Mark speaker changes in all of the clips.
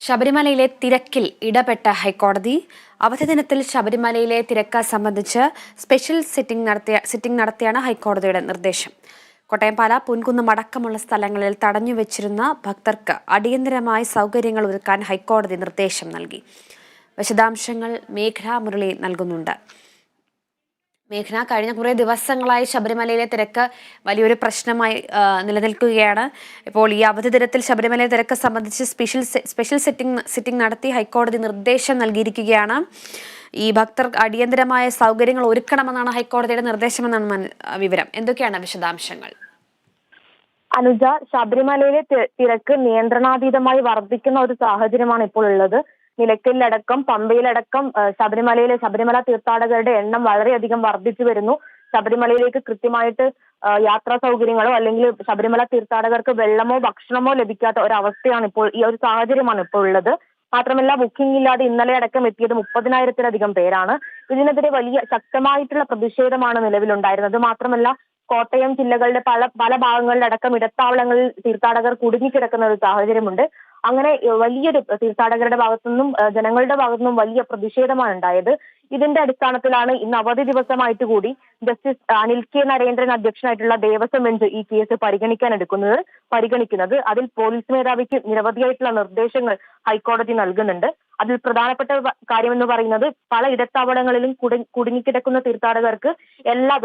Speaker 1: ശബരിമലയിലെ തിരക്കിൽ ഇടപെട്ട ഹൈക്കോടതി അവധി ദിനത്തിൽ ശബരിമലയിലെ തിരക്ക് സംബന്ധിച്ച് സ്പെഷ്യൽ സിറ്റിംഗ് നടത്തിയാണ് ഹൈക്കോടതിയുടെ നിർദ്ദേശം. കോട്ടയം പാല പുൻകുന്നം അടക്കമുള്ള സ്ഥലങ്ങളിൽ തടഞ്ഞുവച്ചിരുന്ന ഭക്തർക്ക് അടിയന്തരമായി സൗകര്യങ്ങൾ ഒരുക്കാൻ ഹൈക്കോടതി നിർദ്ദേശം നൽകി. വിശദാംശങ്ങൾ മേഘന മുരളി നൽകുന്നുണ്ട്. മേഘന, കഴിഞ്ഞ കുറേ ദിവസങ്ങളായി ശബരിമലയിലെ തിരക്ക് വലിയൊരു പ്രശ്നമായി നിലനിൽക്കുകയാണ്. ഇപ്പോൾ ഈ അവധി ദിനത്തിൽ ശബരിമലയിലെ തിരക്ക് സംബന്ധിച്ച് സ്പെഷ്യൽ സിറ്റിംഗ് നടത്തി ഹൈക്കോടതി നിർദ്ദേശം നൽകിയിരിക്കുകയാണ്. ഈ ഭക്തർ അടിയന്തരമായ സൗകര്യങ്ങൾ ഒരുക്കണമെന്നാണ് ഹൈക്കോടതിയുടെ നിർദ്ദേശമെന്നാണ് വിവരം. എന്തൊക്കെയാണ് വിശദാംശങ്ങൾ?
Speaker 2: അനുജ, ശബരിമലയിലെ തിരക്ക് നിയന്ത്രണാതീതമായി വർദ്ധിക്കുന്ന ഒരു സാഹചര്യമാണ് ഇപ്പോൾ ഉള്ളത്. നിലയ്ക്കലിലടക്കം പമ്പയിലടക്കം ശബരിമല തീർത്ഥാടകരുടെ എണ്ണം വളരെയധികം വർദ്ധിച്ചു വരുന്നു. ശബരിമലയിലേക്ക് കൃത്യമായിട്ട് യാത്രാ സൗകര്യങ്ങളോ അല്ലെങ്കിൽ ശബരിമല തീർത്ഥാടകർക്ക് വെള്ളമോ ഭക്ഷണമോ ലഭിക്കാത്ത ഒരവസ്ഥയാണ് ഇപ്പോൾ, ഈ ഒരു സാഹചര്യമാണ് ഇപ്പോൾ ഉള്ളത്. മാത്രമല്ല, ബുക്കിംഗ് ഇല്ലാതെ ഇന്നലെ അടക്കം എത്തിയത് 30,000-ലധികം പേരാണ്. ഇതിനെതിരെ വലിയ ശക്തമായിട്ടുള്ള പ്രതിഷേധമാണ് നിലവിലുണ്ടായിരുന്നത്. മാത്രമല്ല, കോട്ടയം ജില്ലകളുടെ പല ഭാഗങ്ങളിലടക്കം ഇടത്താവളങ്ങളിൽ തീർത്ഥാടകർ കുടുങ്ങിക്കിടക്കുന്ന ഒരു സാഹചര്യമുണ്ട്. അങ്ങനെ വലിയൊരു തീർത്ഥാടകരുടെ ഭാഗത്തുനിന്നും ജനങ്ങളുടെ ഭാഗത്തുനിന്നും വലിയ പ്രതിഷേധമാണ് ഉണ്ടായത്. ഇതിന്റെ അടിസ്ഥാനത്തിലാണ് ഇന്ന് അവധി ദിവസമായിട്ട് കൂടി ജസ്റ്റിസ് അനിൽ കെ നരേന്ദ്രൻ അധ്യക്ഷനായിട്ടുള്ള ദേവസ്വം ബെഞ്ച് ഈ കേസ് പരിഗണിക്കുന്നത്. അതിൽ പോലീസ് മേധാവിക്ക് നിരവധിയായിട്ടുള്ള നിർദ്ദേശങ്ങൾ ഹൈക്കോടതി നൽകുന്നുണ്ട്. അതിൽ പ്രധാനപ്പെട്ട കാര്യമെന്ന് പറയുന്നത്, പല ഇടത്താവളങ്ങളിലും കുടുങ്ങിക്കിടക്കുന്ന തീർത്ഥാടകർക്ക്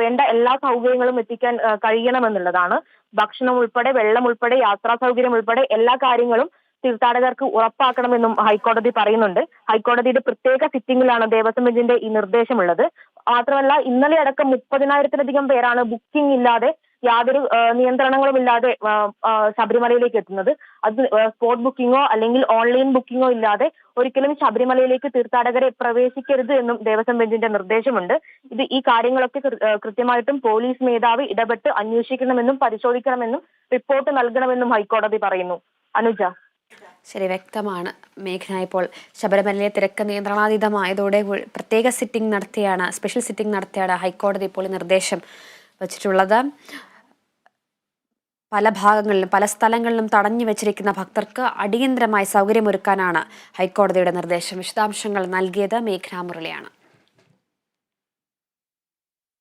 Speaker 2: വേണ്ട എല്ലാ സൗകര്യങ്ങളും എത്തിക്കാൻ കഴിയണമെന്നുള്ളതാണ്. ഭക്ഷണം ഉൾപ്പെടെ, വെള്ളം ഉൾപ്പെടെ, യാത്രാ സൗകര്യം ഉൾപ്പെടെ എല്ലാ കാര്യങ്ങളും തീർത്ഥാടകർക്ക് ഉറപ്പാക്കണമെന്നും ഹൈക്കോടതി പറയുന്നുണ്ട്. ഹൈക്കോടതിയുടെ പ്രത്യേക സിറ്റിംഗിലാണ് ദേവസ്വം ബെഞ്ചിന്റെ ഈ നിർദ്ദേശമുള്ളത്. മാത്രമല്ല, ഇന്നലെ അടക്കം 30,000-ലധികം പേരാണ് ബുക്കിംഗ് ഇല്ലാതെ, യാതൊരു നിയന്ത്രണങ്ങളും ഇല്ലാതെ ശബരിമലയിലേക്ക് എത്തുന്നത്. അത് സ്പോട്ട് ബുക്കിങ്ങോ അല്ലെങ്കിൽ ഓൺലൈൻ ബുക്കിങ്ങോ ഇല്ലാതെ ഒരിക്കലും ശബരിമലയിലേക്ക് തീർത്ഥാടകരെ പ്രവേശിക്കരുത് എന്നും ദേവസ്വം ബെഞ്ചിന്റെ നിർദ്ദേശമുണ്ട്. ഈ കാര്യങ്ങളൊക്കെ കൃത്യമായിട്ടും പോലീസ് മേധാവി ഇടപെട്ട് അന്വേഷിക്കണമെന്നും പരിശോധിക്കണമെന്നും റിപ്പോർട്ട് നൽകണമെന്നും ഹൈക്കോടതി പറയുന്നു. അനുജ.
Speaker 1: ശരി, വ്യക്തമാണ് മേഘന. ഇപ്പോൾ ശബരിമലയിലെ തിരക്ക് നിയന്ത്രണാതീതമായതോടെ സ്പെഷ്യൽ സിറ്റിംഗ് നടത്തിയാണ് ഹൈക്കോടതി ഇപ്പോൾ നിർദ്ദേശം വച്ചിട്ടുള്ളത്. പല സ്ഥലങ്ങളിലും തടഞ്ഞു വെച്ചിരിക്കുന്ന ഭക്തർക്ക് അടിയന്തരമായി സൗകര്യമൊരുക്കാനാണ് ഹൈക്കോടതിയുടെ നിർദ്ദേശം. വിശദാംശങ്ങൾ നൽകിയത് മേഘന മുരളിയാണ്.